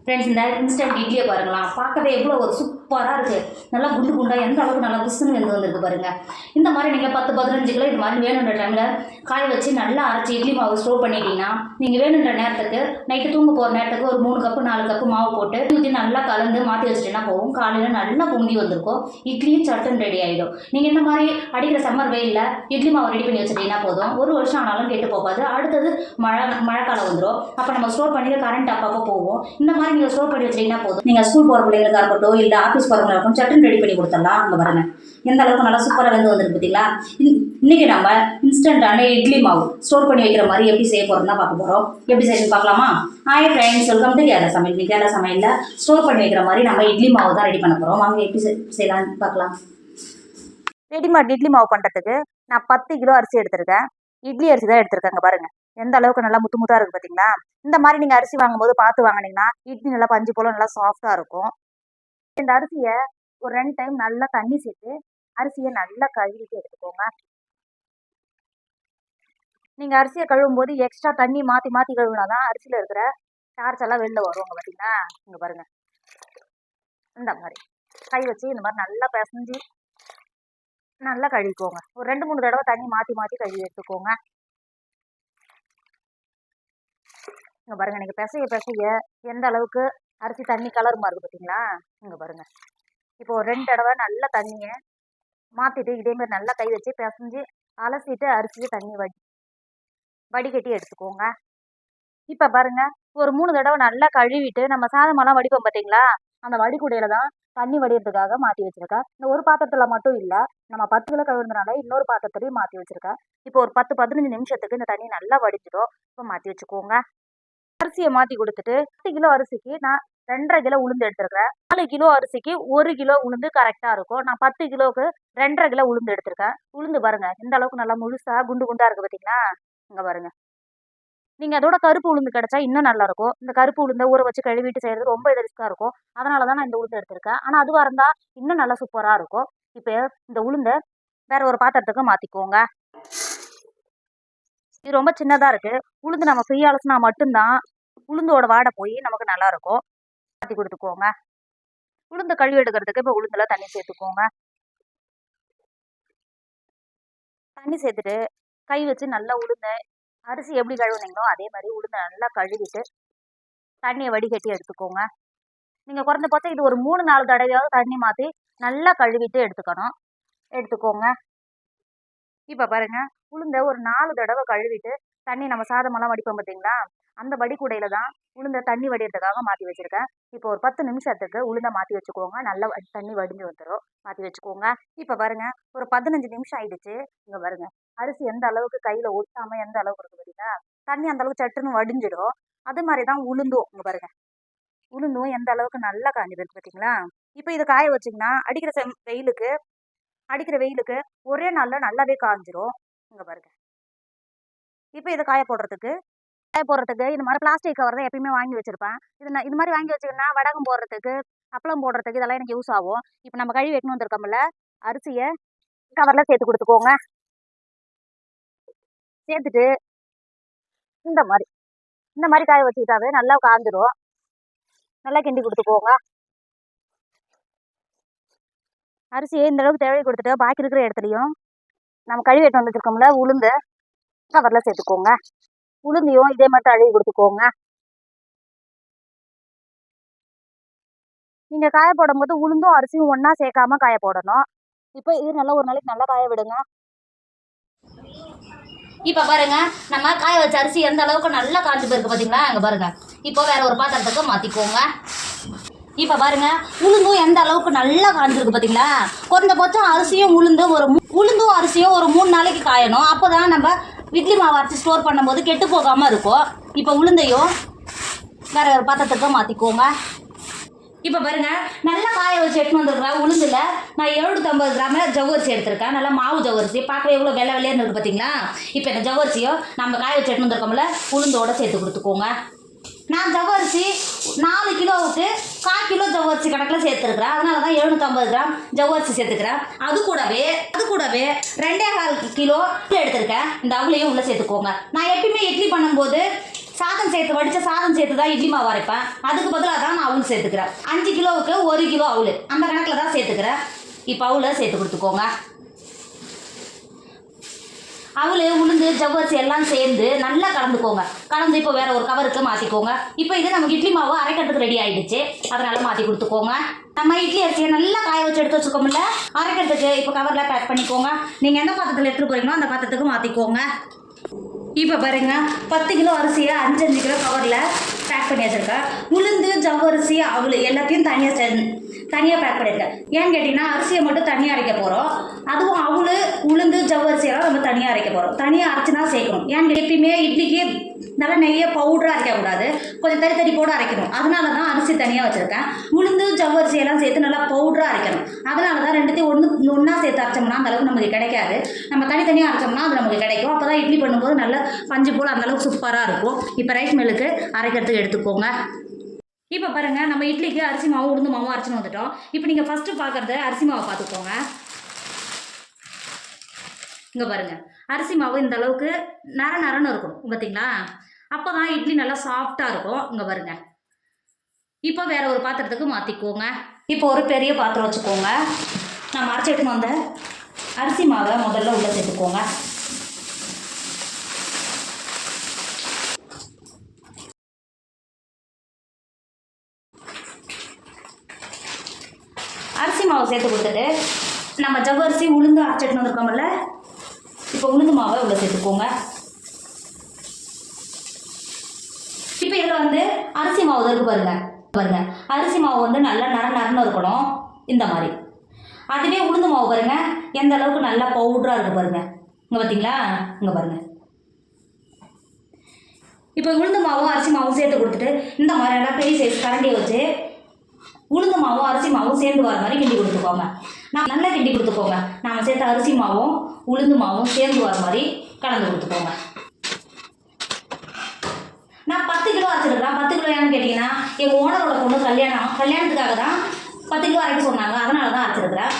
Friends, இந்த instant இட்லியை பாருங்களாம், பார்க்கவே எவ்வளோ ஒரு சூப்பராக இருக்குது. நல்லா குண்டு குண்டாக எந்த அளவுக்கு நல்லா புஷ்ஷுன்னு வந்திருக்கு பாருங்கள். இந்த மாதிரி நீங்கள் 10-15 கிலோ இது மாதிரி வேணுன்ற டைமில் காய வச்சு நல்லா அரைச்சி இட்லி மாவு ஸ்டோர் பண்ணிட்டீங்கன்னா, நீங்கள் வேணுன்ற நேரத்துக்கு நைட்டு தூங்க போகிற நேரத்துக்கு ஒரு 3 கப்பு 4 கப்பு மாவு போட்டு ஊற்றி நல்லா கலந்து மாற்றி வச்சுட்டீங்கன்னா போகும். காலையில் நல்லா பொங்கி வந்திருக்கும். இட்லியும் சட்டுன்னு ரெடி ஆகிடும். நீங்கள் இந்த மாதிரி அடிக்கிற சம்மர் வெயிலில் இட்லி மாவு ரெடி பண்ணி வச்சுட்டீங்கன்னா போதும். ஒரு வருஷம் ஆனாலும் கெட்டு போகாது. அடுத்தது மழைக்காலம் வந்துடும். அப்போ நம்ம ஸ்டோர் பண்ணி கரண்ட் அப்பப்போ போகும். இந்த மாதிரி நீங்கள் ஸ்டோர் பண்ணி வச்சிங்கன்னா போதும். நீங்கள் ஸ்கூல் போகிற பிள்ளைங்களுக்காக இருக்கட்டும், இல்லை ஆஃபீஸ் போகிறவங்க இருக்கட்டும், சட்டுன்னு ரெடி பண்ணி கொடுத்துடலாம். அங்கே பாருங்க எந்த அளவுக்கு நல்லா சூப்பராக வந்துருக்கு பார்த்தீங்களா. இன்னைக்கு நம்ம இன்ஸ்டன்டான இட்லி மாவு ஸ்டோர் பண்ணி வைக்கிற மாதிரி எப்படி செய்ய போகிறோம் தான் பார்க்க போகிறோம். எப்படி செய்யணும்னு பார்க்கலாமா? Hi friends, welcome to Kerala சமையல். கேரளா சமையலில் ஸ்டோர் பண்ணி வைக்கிற மாதிரி நம்ம இட்லி மாவு தான் ரெடி பண்ண போகிறோம். வாங்க எப்படி செய்யலாம்னு பார்க்கலாம். ரெடிமேட் இட்லி மாவு பண்ணுறதுக்கு நான் 10 கிலோ அரிசி எடுத்திருக்கேன். இட்லி அரிசி தான் எடுத்திருக்கேங்க. பாருங்க எந்த அளவுக்கு நல்லா முத்து முத்தாக இருக்குது பார்த்தீங்களா. இந்த மாதிரி நீங்கள் அரிசி வாங்கும்போது பார்த்து வாங்கினீங்கன்னா இட்லி நல்லா பஞ்சு போல நல்லா சாஃப்டாக இருக்கும். இந்த அரிசியை ஒரு 2 டைம் நல்லா தண்ணி சேர்த்து அரிசியை நல்லா கழுவிட்டு எடுத்துக்கோங்க. நீங்கள் அரிசியை கழுவும் போது எக்ஸ்ட்ரா தண்ணி மாற்றி மாற்றி கழுவினாதான் அரிசியில் இருக்கிற சார்ஜ் எல்லாம் வெளில வருவாங்க பார்த்தீங்களா. இங்கே பாருங்க இந்த மாதிரி கை வச்சு இந்த மாதிரி நல்லா பிசைஞ்சு நல்லா கழுவிக்கோங்க. ஒரு 2-3 தடவை தண்ணி மாற்றி மாற்றி கழுவி எடுத்துக்கோங்க. இங்கே பாருங்க, நீங்கள் பிசைய எந்த அளவுக்கு அரிசி தண்ணி கலர் மாறுது பார்த்தீங்களா. இங்கே பாருங்க, இப்போ ஒரு 2 தடவை நல்லா தண்ணியை மாற்றிட்டு இதேமாதிரி நல்லா கை வச்சு பிசைஞ்சு அலசிட்டு அரிசியை தண்ணி வடிகட்டி எடுத்துக்கோங்க. இப்போ பாருங்க, ஒரு 3 தடவை நல்லா கழுவிட்டு நம்ம சாதமெல்லாம் வடிப்போம் பார்த்தீங்களா, அந்த வடிகுடையில தான் தண்ணி வடிகிறதுக்காக மாற்றி வச்சிருக்கேன். இந்த ஒரு பாத்திரத்தில் மட்டும் இல்லை, நம்ம 10 கிலோ கழுவுறதுனால இன்னொரு பாத்திரத்துலையும் மாற்றி வச்சிருக்கேன். இப்போ ஒரு 10-15 நிமிஷத்துக்கு இந்த தண்ணி நல்லா வடிஞ்சிடும். இப்போ மாற்றி வச்சுக்கோங்க. அரிசியை மாற்றி கொடுத்துட்டு 10 கிலோ அரிசிக்கு நான் 2.5 கிலோ உளுந்து எடுத்திருக்கேன். 4 கிலோ அரிசிக்கு 1 கிலோ உளுந்து கரெக்டாக இருக்கும். நான் 10 கிலோவுக்கு 2.5 கிலோ உளுந்து எடுத்திருக்கேன். உளுந்து பாருங்க இந்த அளவுக்கு நல்லா முழுசா குண்டு குண்டா இருக்கு பார்த்தீங்களா. இங்கே பாருங்க, நீங்கள் அதோட கருப்பு உளுந்து கிடைச்சா இன்னும் நல்லா இருக்கும். இந்த கருப்பு உளுந்தை ஊற வச்சு கழுவிட்டு செய்யறது ரொம்ப ரிஸ்க்காக இருக்கும். அதனால தான் நான் இந்த உளுந்து எடுத்திருக்கேன். ஆனால் அதுவாக இருந்தால் இன்னும் நல்லா சூப்பராக இருக்கும். இப்போ இந்த உளுந்தை வேற ஒரு பாத்திரத்துக்கு மாற்றிக்கோங்க. இது ரொம்ப சின்னதாக இருக்குது. உளுந்து நம்ம ஃப்ரீ அலசினா மட்டும்தான் உளுந்தோட வாடை போய் நமக்கு நல்லா இருக்கும். மாற்றி கொடுத்துக்கோங்க. உளுந்து கழுவி எடுக்கிறதுக்கு இப்போ உளுந்துல தண்ணி சேர்த்துக்கோங்க. தண்ணி சேர்த்துட்டு கை வச்சு நல்லா உளுந்து அரிசி எப்படி கழுவுனீங்களோ அதே மாதிரி உளுந்து நல்லா கழுவிட்டு தண்ணியை வடிகட்டி எடுத்துக்கோங்க. நீங்கள் குறைஞ்சபட்சம் இது ஒரு 3-4 தடவையாவது தண்ணி மாற்றி நல்லா கழுவிட்டு எடுத்துக்கோங்க. இப்போ பாருங்க, உளுந்தை ஒரு 4 தடவை கழுவிட்டு தண்ணி நம்ம சாதமெல்லாம் வடிப்போம் பார்த்தீங்களா, அந்த வடிகுடையில தான் உளுந்தை தண்ணி வடிகிறதுக்காக மாற்றி வச்சிருக்கேன். இப்போ ஒரு 10 நிமிஷத்துக்கு உளுந்தை மாற்றி வச்சுக்கோங்க. நல்லா தண்ணி வடிஞ்சு வந்துடும். மாற்றி வச்சுக்கோங்க. இப்போ பாருங்க, ஒரு 15 நிமிஷம் ஆயிடுச்சு. இங்கே பாருங்க, அரிசி எந்த அளவுக்கு கையில் ஒட்டாமல் எந்த அளவுக்கு இருக்குது பார்த்தீங்களா. தண்ணி அந்த அளவுக்கு சட்டுன்னு வடிஞ்சிடும். அது மாதிரி தான் உளுந்தும். இங்கே பாருங்க, உளுந்தும் எந்த அளவுக்கு நல்லா காஞ்சிருக்கு பார்த்தீங்களா. இப்போ இதை காய வச்சிங்கன்னா அடிக்கிற வெயிலுக்கு ஒரே நாளில் நல்லாவே காஞ்சிரும். இங்கே பாருங்க, இப்போ இதை காய போடுறதுக்கு இது மாதிரி பிளாஸ்டிக் கவர் தான் எப்பயுமே வாங்கி வச்சிருப்பேன். இது மாதிரி வாங்கி வச்சுக்கினா வடகம் போடுறதுக்கு, அப்பளம் போடுறதுக்கு இதெல்லாம் எனக்கு யூஸ் ஆகும். இப்போ நம்ம கழுவி வெட்டணும் வந்திருக்கோம்ல, அரிசியை கவரில் சேர்த்து கொடுத்துக்கோங்க. சேர்த்துட்டு இந்த மாதிரி காய வச்சுக்கிட்டாவே நல்லா காஞ்சிடும். நல்லா கிண்டி கொடுத்துக்கோங்க. அரிசியை இந்த அளவுக்கு தேவை கொடுத்துட்டு பாக்கி இருக்கிற இடத்துலையும் நம்ம கழுவி வெட்டு வந்துருக்கோம்ல உளுந்து கவரில் சேர்த்துக்கோங்க. உளுந்தையும் இதே மாதிரி அழுவி கொடுத்துக்கோங்க. நீங்கள் காய போடும் போது உளுந்தும் அரிசியும் ஒன்றா சேர்க்காம காய போடணும். இப்போ இது நல்லா ஒரு நாளைக்கு நல்லா காய விடுங்க. இப்போ பாருங்க, நம்ம காய வச்ச அரிசி எந்த அளவுக்கு நல்லா காஞ்சி போயிருக்கு பார்த்தீங்களா. அங்கே பாருங்க, இப்போ வேற ஒரு பாத்திரத்துக்கு மாற்றிக்கோங்க. இப்போ பாருங்க, உளுந்தும் எந்த அளவுக்கு நல்லா காஞ்சிருக்கு பார்த்தீங்களா. குறைஞ்சபட்சம் உளுந்தும் அரிசியும் ஒரு 3 நாளைக்கு காயணும். அப்போ தான் நம்ம இட்லி மாவு அரைச்சி ஸ்டோர் பண்ணும்போது கெட்டு போகாமல் இருக்கும். இப்போ உளுந்தையும் வேற ஒரு பாத்திரத்துக்கு மாற்றிக்கோங்க. இப்போ பாருங்க, நல்லா காய வச்சு எடுத்துன்னு வந்துருக்குறேன். உளுந்துல நான் 750 கிராம் ஜவ்வரிசி எடுத்திருக்கேன். நல்லா மாவு ஜவ்வரிசி, பார்க்கவே எவ்வளோ வெள்ளை வெள்ளையாக இருக்குது பார்த்தீங்களா. இப்போ இந்த ஜவ்வரிசியும் நம்ம காய வச்சு எடுத்துன்னு வந்துருக்கோம்ல உளுந்தோட சேர்த்து கொடுத்துக்கோங்க. நான் ஜவ்வரிசி 4 கிலோவுக்கு 1/4 கிலோ ஜவ்வரிசி கணக்கில் சேர்த்துருக்குறேன். அதனால தான் 750 கிராம் ஜவ்வரிசி சேர்த்துக்கிறேன். அது கூடவே 2.25 கிலோ எடுத்திருக்கேன். இந்த அவளையும் உள்ளே சேர்த்துக்கோங்க. நான் எப்பயுமே இட்லி பண்ணும்போது சாதம் சேர்த்து வடித்த சாதம் சேர்த்து தான் இட்லி மாவு அரைப்பேன். அதுக்கு பதிலாக தான் நான் அவுள் சேர்த்துக்கிறேன். 5 கிலோவுக்கு 1 கிலோ அவுள் அந்த கணக்கில் தான் சேர்த்துக்கிறேன். இப்போ அவுளை சேர்த்து கொடுத்துக்கோங்க. அவள் உளுந்து ஜவ்வரிசி எல்லாம் சேர்ந்து நல்லா கலந்துக்கோங்க. கலந்து இப்போ வேறு ஒரு கவருக்கு மாற்றிக்கோங்க. இப்போ இது நமக்கு இட்லி மாவு அரைக்கிறதுக்கு ரெடி ஆகிடுச்சு. அதனால் மாற்றி கொடுத்துக்கோங்க. நம்ம இட்லி அரிசியை நல்லா காய வச்சு எடுத்து வச்சுக்கோமில்ல, அரைக்கிறதுக்கு இப்போ கவரில் பேக் பண்ணிக்கோங்க. நீங்கள் எந்த பாத்திரத்தில் எடுத்துகிட்டு போகிறீங்களோ அந்த பாத்திரத்துக்கு மாற்றிக்கோங்க. இப்போ பாருங்க 10 கிலோ அரிசியை 5 கிலோ கவரில் பேக் பண்ணி வச்சுருக்கேன். உளுந்து ஜவ்வரிசி அவள் எல்லாத்தையும் தனியாக பேக் பண்ணியிருக்கேன். ஏன்னு கேட்டிங்கன்னா அரிசியை மட்டும் தனியாக அரைக்க போகிறோம். அதுவும் அவள் உளுந்து ஜவ்வரிசியெல்லாம் நம்ம தனியாக அரைக்க போகிறோம். தனியாக அரைச்சி தான் சேர்க்கணும். ஏன்னு எப்பயுமே இட்லிக்கு நல்லா நெய்ய பவுடராக அரைக்கக்கூடாது, கொஞ்சம் தறி போட அரைக்கணும். அதனால தான் அரிசி தனியாக வச்சுருக்கேன். உளுந்து ஜவ்வரிசியெல்லாம் சேர்த்து நல்லா பவுடராக அரைக்கணும். அதனால தான் ரெண்டுத்தையும் ஒன்றா சேர்த்து அரைச்சோம்னா அந்தளவுக்கு நமக்கு கிடைக்காது. நம்ம தனித்தனியாக அரைச்சோம்னா அது நமக்கு கிடைக்கும். அப்போ தான் இட்லி பண்ணும்போது நல்லா பஞ்சு போல் அந்தளவுக்கு சூப்பராக இருக்கும். இப்போ ரைஸ் மில்லுக்கு அரைக்கிறதுக்கு எடுத்துக்கோங்க. இப்போ பாருங்கள், நம்ம இட்லிக்கு அரிசி மாவும் உளுந்து மாவும் அரைச்சின்னு வந்துட்டோம். இப்போ நீங்கள் ஃபஸ்ட்டு பார்க்குறது அரிசி மாவை பார்த்துக்கோங்க. இங்கே பாருங்கள், அரிசி மாவு இந்த அளவுக்கு நரன்னு இருக்கும் பார்த்தீங்களா? அப்போ தான் இட்லி நல்லா சாஃப்டாக இருக்கும். இங்கே பாருங்கள். இப்போ வேறு ஒரு பாத்திரத்துக்கு மாற்றிக்கோங்க. இப்போ ஒரு பெரிய பாத்திரம் வச்சுக்கோங்க. நான் அரைச்சி எடுத்துன்னு வந்த அரிசி மாவை முதல்ல உள்ளே சேர்த்துக்கோங்க. அரிசி மாவை சேர்த்து கொடுத்துட்டு நம்ம ஜவ்வரிசி உளுந்து அரைச்சிட்டு வந்துருக்கோம்ல, இப்போ உளுந்து மாவை உள்ளே சேர்த்துக்கோங்க. இப்போ இதில் வந்து அரிசி மாவு இருக்கு பாருங்க. அரிசி மாவு வந்து நல்லா நரன்னு இருக்கணும் இந்த மாதிரி. அதுவே உளுந்து மாவு பாருங்க எந்த அளவுக்கு நல்லா பவுடராக இருக்குது பாருங்க. இங்கே பார்த்தீங்களா? இங்கே பாருங்க. இப்போ உளுந்து மாவும் அரிசி மாவும் சேர்த்து கொடுத்துட்டு இந்த மாதிரி நல்லா பெரிய சைஸ் கரண்டியை வச்சு உளுந்து மாவும் அரிசி மாவும் சேர்ந்து வர மாதிரி கிண்டி கொடுத்துக்கோங்க. நல்லா கிண்டி கொடுத்துக்கோங்க. நாம் சேர்த்த அரிசி மாவும் உளுந்து மாவும் சேர்ந்து வர மாதிரி கலந்து கொடுத்துக்கோங்க. நான் 10 கிலோ அரைச்சிருக்கிறேன். 10 கிலோ ஏன்னு கேட்டிங்கன்னா எங்கள் ஓனரோட பொண்ணு கல்யாணத்துக்காக தான் 10 கிலோ அரைக்க சொன்னாங்க. அதனால தான் அரைச்சிருக்கிறேன்.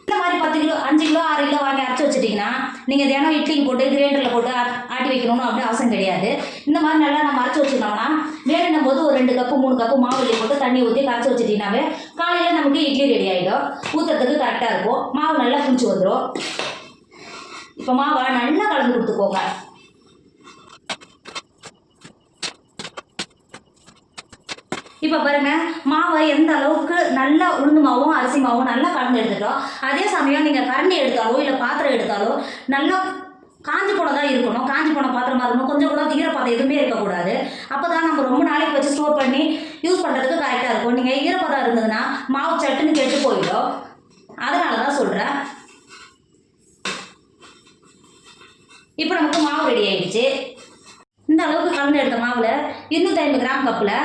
இந்த மாதிரி 10 கிலோ 5 கிலோ 6 கிலோ வாங்கி அரைச்சி வச்சுட்டிங்கன்னா நீங்கள் தினம் இட்லிக்கு போட்டு கிரைண்டரில் போட்டு ஆட்டி வைக்கணும்னு அப்படி அவசியம் கிடையாது. இந்த மாதிரி நல்லா நம்ம அரைச்சி வச்சுக்கணும்னா வேணுன்னும் போது ஒரு 2 கப்பு 3 கப்பு மாவு போட்டு தண்ணி ஊற்றி கரைச்சி வச்சுட்டிங்கனாவே காலையில் நமக்கு இட்லி ரெடி ஆகிடும். ஊற்றுறதுக்கு கரெக்டாக இருக்கும். மாவு நல்லா புளிச்சு வந்துடும். இப்போ மாவை நல்லா கலந்து கொடுத்துக்கோங்க. இப்போ பாருங்கள், மாவை எந்த அளவுக்கு நல்லா உளுந்து மாவும் அரிசி மாவும் நல்லா கலந்து எடுத்துட்டோம். அதே சமயம் நீங்கள் கரண்டி எடுத்தாலோ இல்லை பாத்திரம் எடுத்தாலோ நல்லா காஞ்சி போன தான் இருக்கணும். காஞ்சி போன பாத்திரமாக இருக்கணும். கொஞ்சம் கூட ஈரப்பதம் எதுவுமே இருக்கக்கூடாது. அப்போ தான் நம்ம ரொம்ப நாளைக்கு வச்சு ஸ்டோர் பண்ணி யூஸ் பண்ணுறதுக்கு கரெக்டாக இருக்கும். நீங்கள் ஈரப்பதம் இருந்ததுன்னா மாவு சட்டுன்னு கெட்டு போயிடும். அதனால தான் சொல்கிறேன். இப்போ நமக்கு மாவு ரெடி ஆகிடுச்சு. இந்த அளவுக்கு கலந்து எடுத்த மாவில் 250 கிராம் கப்பில்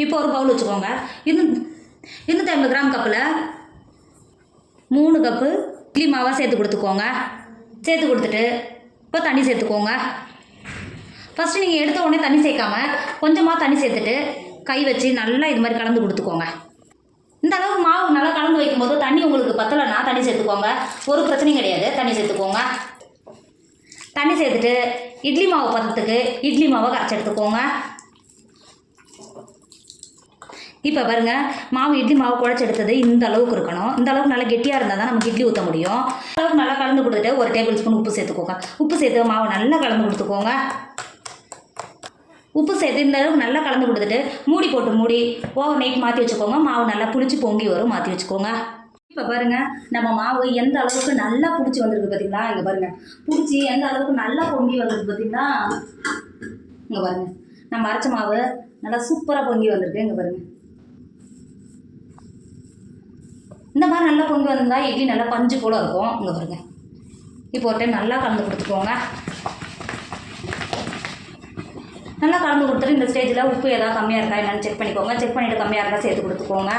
இப்போ ஒரு பவுல் வச்சுக்கோங்க. 250 கிராம் கப்பில் 3 கப்பு இட்லி மாவை சேர்த்து கொடுத்துக்கோங்க. சேர்த்து கொடுத்துட்டு இப்போ தண்ணி சேர்த்துக்கோங்க. ஃபஸ்ட்டு நீங்கள் எடுத்த உடனே தண்ணி சேர்க்காம கொஞ்சமாக தண்ணி சேர்த்துட்டு கை வச்சு நல்லா இது மாதிரி கலந்து கொடுத்துக்கோங்க. இந்த அளவுக்கு மாவு நல்லா கலந்து வைக்கும்போது தண்ணி உங்களுக்கு பத்தலைன்னா தண்ணி சேர்த்துக்கோங்க. ஒரு பிரச்சனையும் கிடையாது. தண்ணி சேர்த்துக்கோங்க. தண்ணி சேர்த்துட்டு இட்லி மாவு பதத்துக்கு இட்லி மாவை கரைச்சி எடுத்துக்கோங்க. இப்போ பாருங்கள், மாவு இட்லி மாவு குழச்சி எடுத்தது இந்த அளவுக்கு இருக்கணும். இந்த அளவுக்கு நல்லா கெட்டியாக இருந்தால் தான் நமக்கு இட்லி ஊற்ற முடியும். அளவுக்கு நல்லா கலந்து கொடுத்துட்டு 1 டேபிள் ஸ்பூன் உப்பு சேர்த்துக்கோங்க. உப்பு சேர்த்து மாவை நல்லா கலந்து கொடுத்துக்கோங்க. உப்பு சேர்த்து இந்த அளவுக்கு நல்லா கலந்து கொடுத்துட்டு மூடி ஓவர் நைட் மாற்றி வச்சுக்கோங்க. மாவு நல்லா புளிச்சு பொங்கி வரும். மாற்றி வச்சுக்கோங்க. இப்போ பாருங்கள், நம்ம மாவு எந்த அளவுக்கு நல்லா புளிச்சு வந்திருக்கு பார்த்தீங்களா? இங்கே பாருங்கள், புளிச்சு எந்த அளவுக்கு நல்லா பொங்கி வந்திருக்கு பார்த்தீங்களா? இங்கே பாருங்கள், நம்ம அரைச்ச மாவு நல்லா சூப்பராக பொங்கி வந்திருக்கு. இங்கே பாருங்கள், இந்த மாதிரி நல்லா பொங்கி வந்தால் இட்லி நல்லா பஞ்சு கூட இருக்கும். இங்கே பாருங்க. இப்போ ஒரு டைம் நல்லா கலந்து கொடுத்துக்கோங்க. நல்லா கலந்து கொடுத்துட்டு இந்த ஸ்டேஜில் உப்பு ஏதாவது கம்மியாக இருக்கா என்னென்னு செக் பண்ணிக்கோங்க. செக் பண்ணிவிட்டு கம்மியாக இருக்கா சேர்த்து கொடுத்துக்கோங்க.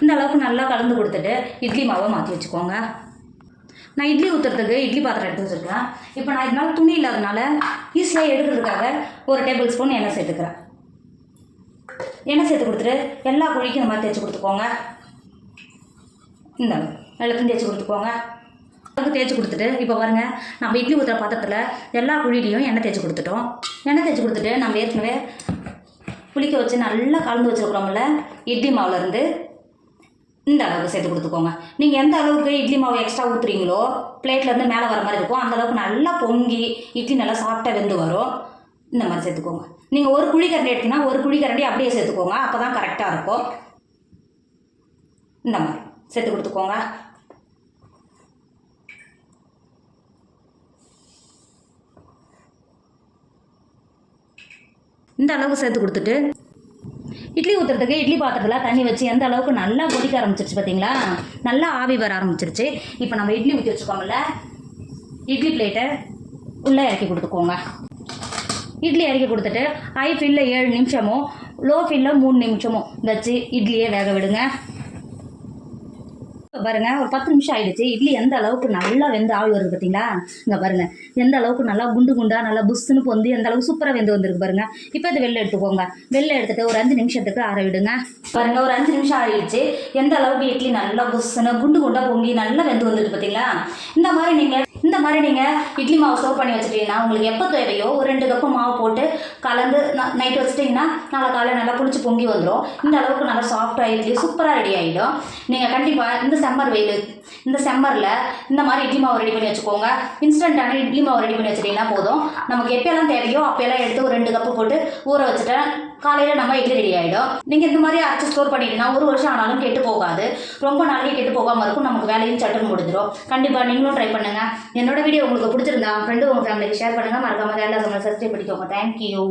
இந்த அளவுக்கு நல்லா கலந்து கொடுத்துட்டு இட்லி மாவை மாற்றி வச்சுக்கோங்க. நான் இட்லி ஊற்றுறதுக்கு இட்லி பாத்திரம் எடுத்து வச்சுருக்கேன். இப்போ நான் இதனால் துணி இல்லாதனால ஈஸியாக எடுக்கிறதுக்காக 1 டேபிள் ஸ்பூன் எண்ணெய் சேர்த்துக்கிறேன். எண்ணெய் சேர்த்து கொடுத்துட்டு எல்லா குழிக்கும் இந்த மாதிரி தேய்ச்சி கொடுத்துக்கோங்க. இந்த எல்லாத்தையும் தேய்ச்சி கொடுத்துக்கோங்க. அதுக்கு தேய்ச்சி கொடுத்துட்டு இப்போ பாருங்கள் நம்ம இட்லி ஊற்றுற பாத்திரத்தில் எல்லா குழிலையும் எண்ணெய் தேய்ச்சி கொடுத்துட்டோம். எண்ணெய் தேய்ச்சி கொடுத்துட்டு நம்ம ஏற்கனவே புளிக்க வச்சு நல்லா கலந்து வச்சுருக்குறோம்ல இட்லி மாவுலேருந்து இந்த அளவுக்கு சேர்த்து கொடுத்துக்கோங்க. நீங்கள் எந்த அளவுக்கு இட்லி மாவு எக்ஸ்ட்ரா ஊற்றுறீங்களோ பிளேட்லேருந்து மேலே வர மாதிரி இருக்கும், அந்தளவுக்கு நல்லா பொங்கி இட்லி நல்லா சாஃப்டாக வெந்து வரும். இந்த மாதிரி சேர்த்துக்கோங்க. நீங்கள் ஒரு குழிக்கரண்டி எடுத்தீங்கன்னா ஒரு குழிக்கரண்டி அப்படியே சேர்த்துக்கோங்க, அப்போ தான் கரெக்டாக இருக்கும். இந்த மாதிரி சேர்த்து கொடுத்துக்கோங்க. இந்த அளவுக்கு சேர்த்து கொடுத்துட்டு இட்லி ஊற்றுறதுக்கு இட்லி பாத்திரத்தில் தண்ணி வச்சு எந்த அளவுக்கு நல்லா கொதிக்க ஆரம்பிச்சிருச்சு பார்த்தீங்களா, நல்லா ஆவி வர ஆரம்பிச்சிருச்சு. இப்போ நம்ம இட்லி ஊற்றி வச்சுக்கோம்ல, இட்லி பிளேட்டை உள்ளே இறக்கி கொடுத்துக்கோங்க. இட்லி இறக்கி கொடுத்துட்டு ஹை ஃபில்லில் 7 நிமிஷமும் லோ ஃபில்லில் 3 நிமிஷமும் வச்சு இட்லியே வேக விடுங்க. பாருங்கள் ஒரு 10 நிமிஷம் ஆகிடுச்சு. இட்லி எந்த அளவுக்கு நல்லா வெந்து ஆவி வருது பார்த்தீங்களா, இங்கே பாருங்கள் எந்த அளவுக்கு நல்லா குண்டு குண்டாக நல்லா புஷ்ஷுன்னு பொந்தி எந்த அளவுக்கு சூப்பராக வெந்து வந்திருக்கு பாருங்கள். இப்போ இது வெளில எடுத்துக்கோங்க. வெளில எடுத்துகிட்டு ஒரு 5 நிமிஷத்துக்கு ஆற விடுங்க. பாருங்கள் ஒரு 5 நிமிஷம் ஆகிடுச்சு. எந்த அளவுக்கு இட்லி நல்லா புஷ்ஷுன்னு குண்டு குண்டாக பொங்கி நல்லா வெந்து வந்துருக்கு பார்த்தீங்களா. இந்த மாதிரி நீங்கள் இட்லி மாவு ஸ்டோர் பண்ணி வச்சுட்டீங்கன்னா உங்களுக்கு எப்போ தேவையோ ஒரு 2 கப்பு மாவு போட்டு கலந்து நைட்டு வச்சுட்டிங்கன்னா நாளை காலையில் நல்லா புளிச்சு பொங்கி வந்துடும். இந்த அளவுக்கு நல்லா சாஃப்டாக இட்லி சூப்பராக ரெடி ஆகிடும். நீங்கள் கண்டிப்பாக இந்த சம்மரில் இந்த மாதிரி இட்லி மாவு ரெடி பண்ணி வச்சுக்கோங்க. இன்ஸ்டண்ட்டான இட்லி மாவு ரெடி பண்ணி வச்சுட்டிங்கன்னா போதும். நமக்கு எப்போல்லாம் தேவையோ அப்போல்லாம் எடுத்து ஒரு 2 கப்பு போட்டு ஊற வச்சுட்டேன், காலையில் நம்ம இட்லி ரெடி ஆகிடும். நீங்கள் இந்த மாதிரி அரைச்சி ஸ்டோர் பண்ணிட்டீங்கன்னா 1 வருஷம் ஆனாலும் கெட்டு போகாது, ரொம்ப நாளைக்கு கெட்டு போகாமல் இருக்கும். நமக்கு வேலையும் சட்டன் முடிஞ்சிடும். கண்டிப்பாக நீங்களும் ட்ரை பண்ணுங்கள். என்னோட வீடியோ உங்களுக்கு பிடிச்சிருந்தா ஃப்ரெண்டு உங்கள் ஃபேமிலிக்கு ஷேர் பண்ணுங்கள். மறக்காம கேரளா சமையல் சப்ஸ்கிரைப் பண்ணிக்கோங்க. தேங்க்யூ.